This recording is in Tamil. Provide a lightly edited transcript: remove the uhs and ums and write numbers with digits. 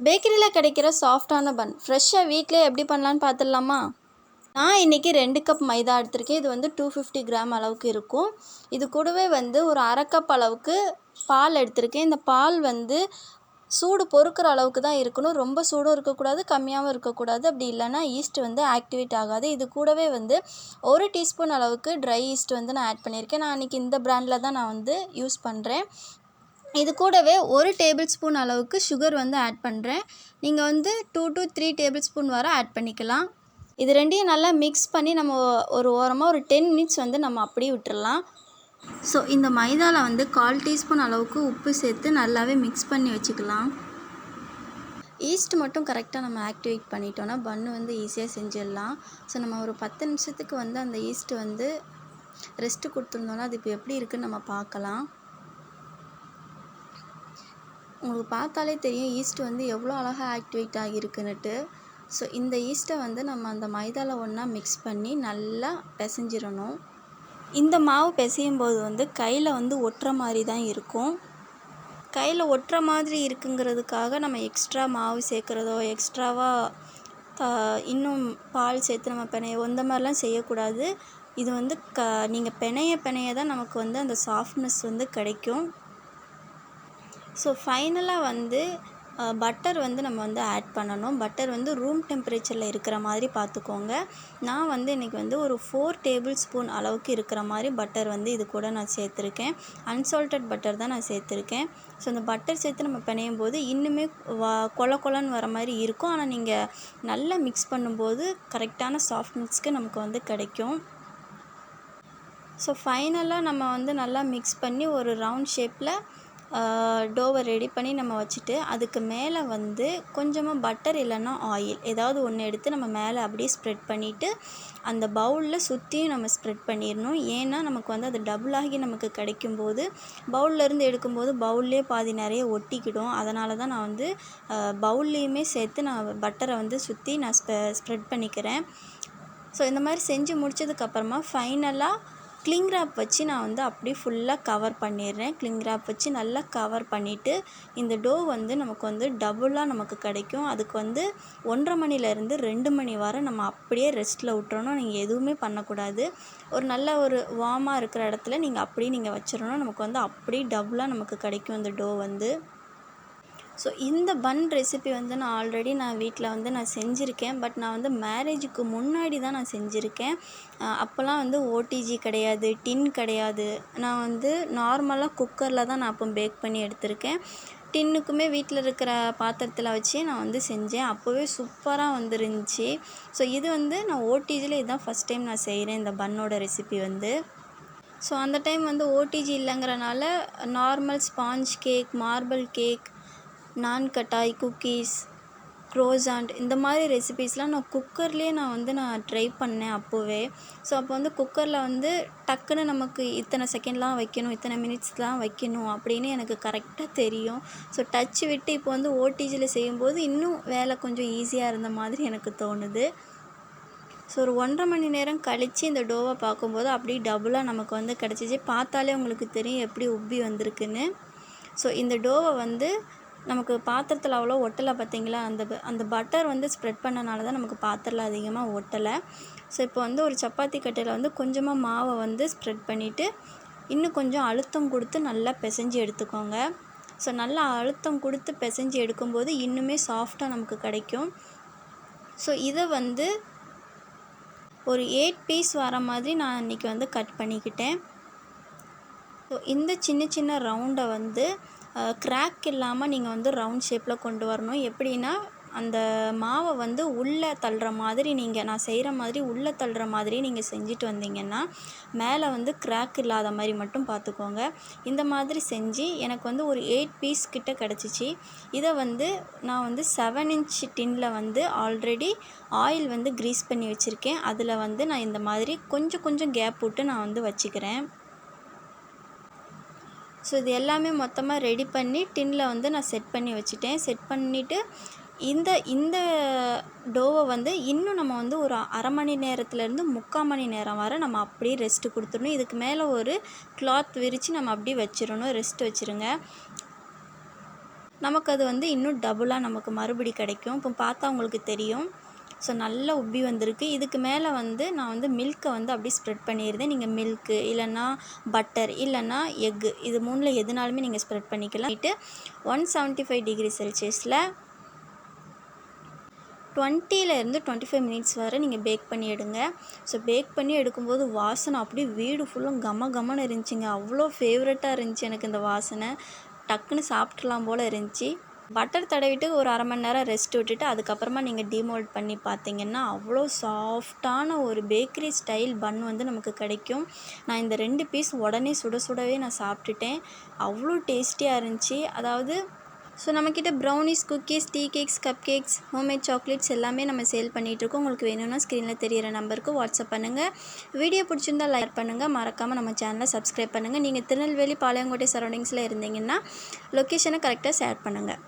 பேக்கரியில் கிடைக்கிற சாஃப்டான பன் ஃப்ரெஷ்ஷாக வீட்டிலே எப்படி பண்ணலான்னு பார்த்துடலாமா? நான் இன்றைக்கி 2 கப் மைதா எடுத்திருக்கேன். இது வந்து 250 கிராம் அளவுக்கு இருக்கும். இது கூடவே வந்து ஒரு அரை கப் அளவுக்கு பால் எடுத்திருக்கேன். இந்த பால் வந்து சூடு பொறுக்கிற அளவுக்கு தான் இருக்கணும். ரொம்ப சூடும் இருக்கக்கூடாது, கம்மியாகவும் இருக்கக்கூடாது. அப்படி இல்லைன்னா ஈஸ்ட் வந்து ஆக்டிவேட் ஆகாது. இது கூடவே வந்து 1 டீஸ்பூன் அளவுக்கு ட்ரை ஈஸ்ட் வந்து நான் ஆட் பண்ணியிருக்கேன். நான் இன்றைக்கி இந்த பிராண்டில் தான் நான் வந்து யூஸ் பண்ணுறேன். இது கூடவே 1 டேபிள் ஸ்பூன் அளவுக்கு சுகர் வந்து ஆட் பண்ணுறேன். நீங்கள் வந்து 2 to 3 டேபிள் ஸ்பூன் வரை ஆட் பண்ணிக்கலாம். இது ரெண்டையும் நல்லா மிக்ஸ் பண்ணி நம்ம ஒரு ஓரமாக ஒரு 10 மினிட்ஸ் வந்து நம்ம அப்படியே விட்டுறலாம். ஸோ இந்த மைதாவில் வந்து 1/4 டீஸ்பூன் அளவுக்கு உப்பு சேர்த்து நல்லாவே மிக்ஸ் பண்ணி வச்சுக்கலாம். ஈஸ்ட் மட்டும் கரெக்டாக நம்ம ஆக்டிவேட் பண்ணிட்டோன்னா பன்னு வந்து ஈஸியாக செஞ்சிடலாம். ஸோ நம்ம ஒரு 10 நிமிஷத்துக்கு வந்து அந்த ஈஸ்ட் வந்து ரெஸ்ட்டு கொடுத்துருந்தோன்னா அது இப்போ எப்படி இருக்குதுன்னு நம்ம பார்க்கலாம். உங்களுக்கு பார்த்தாலே தெரியும் ஈஸ்ட் வந்து எவ்வளோ அழகாக ஆக்டிவேட் ஆகியிருக்குன்னுட்டு. ஸோ இந்த ஈஸ்ட்டை வந்து நம்ம அந்த மைதாவில் ஒன்றா மிக்ஸ் பண்ணி நல்லா பிசைஞ்சிடணும். இந்த மாவு பிசையும் போது வந்து கையில் வந்து ஒட்டுற மாதிரி தான் இருக்கும். கையில் ஒட்டுற மாதிரி இருக்குங்கிறதுக்காக நம்ம எக்ஸ்ட்ரா மாவு சேர்க்குறதோ எக்ஸ்ட்ராவாக இன்னும் பால் சேர்த்து நம்ம பிணையோ இந்த மாதிரிலாம் செய்யக்கூடாது. இது வந்து நீங்கள் பிணைய தான் நமக்கு வந்து அந்த சாஃப்ட்னஸ் வந்து கிடைக்கும். ஸோ ஃபைனலாக வந்து பட்டர் வந்து நம்ம வந்து ஆட் பண்ணணும். பட்டர் வந்து ரூம் டெம்பரேச்சரில் இருக்கிற மாதிரி பார்த்துக்கோங்க. நான் வந்து இன்றைக்கி வந்து ஒரு 4 டேபிள் ஸ்பூன் அளவுக்கு இருக்கிற மாதிரி பட்டர் வந்து இது கூட நான் சேர்த்துருக்கேன். அன்சால்டட் பட்டர் தான் நான் சேர்த்துருக்கேன். ஸோ அந்த பட்டர் சேர்த்து நம்ம பிணையும் போது இன்னுமே கொலன்னு வர மாதிரி இருக்கும். ஆனால் நீங்கள் நல்லா மிக்ஸ் பண்ணும்போது கரெக்டான சாஃப்ட்னஸ்க்கு நமக்கு வந்து கிடைக்கும். ஸோ ஃபைனலாக நம்ம வந்து நல்லா மிக்ஸ் பண்ணி ஒரு ரவுண்ட் ஷேப்பில் டோவை ரெடி பண்ணி நம்ம வச்சுட்டு அதுக்கு மேலே வந்து கொஞ்சமாக பட்டர் இல்லைன்னா ஆயில் ஏதாவது ஒன்று எடுத்து நம்ம மேலே அப்படியே ஸ்ப்ரெட் பண்ணிவிட்டு அந்த பவுலில் சுற்றியும் நம்ம ஸ்ப்ரெட் பண்ணிடணும். ஏன்னா நமக்கு வந்து அது டபுள் ஆகி நமக்கு கிடைக்கும்போது பவுல்லேருந்து எடுக்கும்போது பவுல்லே பாதி நிறைய ஒட்டிக்கிடும். அதனால தான் நான் வந்து பவுல்லையுமே சேர்த்து நான் பட்டரை வந்து சுற்றி நான் ஸ்ப்ரெட் பண்ணிக்கிறேன். ஸோ இந்த மாதிரி செஞ்சு முடித்ததுக்கப்புறமா ஃபைனலாக கிளிங் ராப் வச்சு நான் வந்து அப்படியே ஃபுல்லாக கவர் பண்ணிடுறேன். கிளிங் ராப் வச்சு நல்லா கவர் பண்ணிவிட்டு இந்த டோ வந்து நமக்கு வந்து டபுளாக நமக்கு கிடைக்கும். அதுக்கு வந்து 1.5 மணிலேருந்து 2 மணி வரை நம்ம அப்படியே ரெஸ்ட்டில் விட்டுறணும். நீங்கள் எதுவுமே பண்ணக்கூடாது. ஒரு நல்ல ஒரு வார்மாக இருக்கிற இடத்துல நீங்கள் வச்சிடணும். நமக்கு வந்து அப்படியே டபுளாக நமக்கு கிடைக்கும் இந்த டோ வந்து. ஸோ இந்த பன் ரெசிபி வந்து நான் வீட்டில் வந்து நான் செஞ்சுருக்கேன். பட் நான் வந்து மேரேஜுக்கு முன்னாடி தான் நான் செஞ்சுருக்கேன். அப்போல்லாம் வந்து ஓடிஜி கிடையாது, டின் கிடையாது. நான் வந்து நார்மலாக குக்கரில் தான் நான் அப்போ பேக் பண்ணி எடுத்திருக்கேன். டின்னுக்குமே வீட்டில் இருக்கிற பாத்திரத்தில் வச்சு நான் வந்து செஞ்சேன். அப்போவே சூப்பராக வந்துருந்துச்சு. ஸோ இது வந்து நான் ஓடிஜியில் இதுதான் ஃபஸ்ட் டைம் நான் செய்கிறேன் இந்த பன்னோட ரெசிபி வந்து. ஸோ அந்த டைம் வந்து ஓடிஜி இல்லைங்கிறனால normal sponge cake, marble cake, nankhatai, cookies, க்ரோசாண்ட் இந்த மாதிரி ரெசிபீஸ்லாம் நான் குக்கர்லேயே நான் ட்ரை பண்ணேன் அப்போவே. ஸோ அப்போ வந்து குக்கரில் வந்து டக்குன்னு நமக்கு இத்தனை செகண்ட்லாம் வைக்கணும், இத்தனை மினிட்ஸ்லாம் வைக்கணும் அப்படின்னு எனக்கு கரெக்டாக தெரியும். ஸோ டச் விட்டு இப்போ வந்து ஓடிஜியில் செய்யும்போது இன்னும் வேலை கொஞ்சம் ஈஸியாக இருந்த மாதிரி எனக்கு தோணுது. ஸோ ஒரு 1.5 மணி நேரம் கழித்து இந்த டோவை பார்க்கும்போது அப்படியே டபுளாக நமக்கு வந்து கிடச்சிச்சு. பார்த்தாலே உங்களுக்கு தெரியும் எப்படி உப்பி வந்திருக்குன்னு. ஸோ இந்த டோவை வந்து நமக்கு பாத்திரத்தில் அவ்வளோ ஒட்டலை பார்த்தீங்களா? அந்த பட்டர் வந்து ஸ்ப்ரெட் பண்ணனால தான் நமக்கு பாத்திரத்தில் அதிகமாக ஒட்டலை. ஸோ இப்போ வந்து ஒரு சப்பாத்தி கட்டையில் வந்து கொஞ்சமாக மாவை வந்து ஸ்ப்ரெட் பண்ணிவிட்டு இன்னும் கொஞ்சம் அழுத்தம் கொடுத்து நல்லா பிசைஞ்சு எடுத்துக்கோங்க. ஸோ நல்லா அழுத்தம் கொடுத்து பிசைஞ்சு எடுக்கும்போது இன்னுமே சாஃப்டாக நமக்கு கிடைக்கும். ஸோ இதை வந்து ஒரு 8 பீஸ் வர மாதிரி நான் இன்றைக்கி வந்து கட் பண்ணிக்கிட்டேன். ஸோ இந்த சின்ன சின்ன ரவுண்டை வந்து கிராக் இல்லாமல் நீங்கள் வந்து ரவுண்ட் ஷேப்பில் கொண்டு வரணும். எப்படின்னா அந்த மாவை வந்து உள்ளே தள்ளுற மாதிரி நான் செய்கிற மாதிரி உள்ளே தள்ளுற மாதிரி நீங்கள் செஞ்சுட்டு வந்தீங்கன்னா மேலே வந்து கிராக் இல்லாத மாதிரி மட்டும் பார்த்துக்கோங்க. இந்த மாதிரி செஞ்சு எனக்கு வந்து ஒரு 8 பீஸ் கிட்ட கிடச்சிச்சு. இதை வந்து நான் வந்து 7 இன்ச் டின்னில் வந்து ஆல்ரெடி ஆயில் வந்து க்ரீஸ் பண்ணி வச்சுருக்கேன். அதில் வந்து நான் இந்த மாதிரி கொஞ்சம் கேப் விட்டு நான் வந்து வச்சுக்கிறேன். ஸோ இது எல்லாமே மொத்தமாக ரெடி பண்ணி டின்னில் வந்து நான் செட் பண்ணி வச்சுட்டேன். செட் பண்ணிவிட்டு இந்த டோவை வந்து இன்னும் நம்ம வந்து ஒரு 1/2 மணி நேரத்துலேருந்து 3/4 மணி நேரம் வரை நம்ம அப்படியே ரெஸ்ட்டு கொடுத்துடணும். இதுக்கு மேலே ஒரு கிளாத் விரித்து நம்ம அப்படியே வச்சிடணும், ரெஸ்ட் வச்சுருங்க. நமக்கு அது வந்து இன்னும் டபுளாக நமக்கு மறுபடி கிடைக்கும். இப்போ பார்த்தா உங்களுக்கு தெரியும். ஸோ நல்லா உப்பி வந்திருக்கு. இதுக்கு மேலே வந்து நான் வந்து மில்க்கை வந்து அப்படியே ஸ்ப்ரெட் பண்ணியிருந்தேன். நீங்கள் மில்க்கு இல்லைன்னா பட்டர் இல்லைன்னா எக்கு இது 3ல் எதுனாலுமே நீங்கள் ஸ்ப்ரெட் பண்ணிக்கலாம். 175 டிகிரி செல்சியஸில் 20லேருந்து 25 மினிட்ஸ் வரை நீங்கள் பேக் பண்ணி எடுங்க. ஸோ பேக் பண்ணி எடுக்கும்போது வாசனை அப்படியே வீடு ஃபுல்லும் கமன்னு இருந்துச்சுங்க. அவ்வளோ ஃபேவரட்டாக இருந்துச்சு எனக்கு இந்த வாசனை. டக்குன்னு சாப்பிட்றலாம் போல் இருந்துச்சு. பட்டர் தடவிட்டு ஒரு 1/2 மணி நேரம் ரெஸ்ட் விட்டுட்டு அதுக்கப்புறமா நீங்கள் டீமோல்ட் பண்ணி பார்த்தீங்கன்னா அவ்வளோ சாஃப்டான ஒரு பேக்கரி ஸ்டைல் பன் வந்து நமக்கு கிடைக்கும். நான் இந்த 2 பீஸ் உடனே சுடவே நான் சாப்பிட்டுட்டேன். அவ்வளோ டேஸ்டியாக இருந்துச்சு. அதாவது ஸோ நம்மக்கிட்ட brownies, cookies, tea cakes, cup cakes, homemade chocolates எல்லாமே நம்ம சேல் பண்ணிகிட்ருக்கோம். உங்களுக்கு வேணும்னா ஸ்க்ரீனில் தெரியிற நம்பருக்கு வாட்ஸ்அப் பண்ணுங்கள். வீடியோ பிடிச்சிருந்தால் லைக் பண்ணுங்கள். மறக்காமல் நம்ம சேனலை சப்ஸ்கிரைப் பண்ணுங்கள். நீங்கள் திருநெல்வேலி, பாளையங்கோட்டை சரௌண்டிங்ஸில் இருந்தீங்கன்னா லொக்கேஷனை கரெக்டாக ஷேர் பண்ணுங்கள்.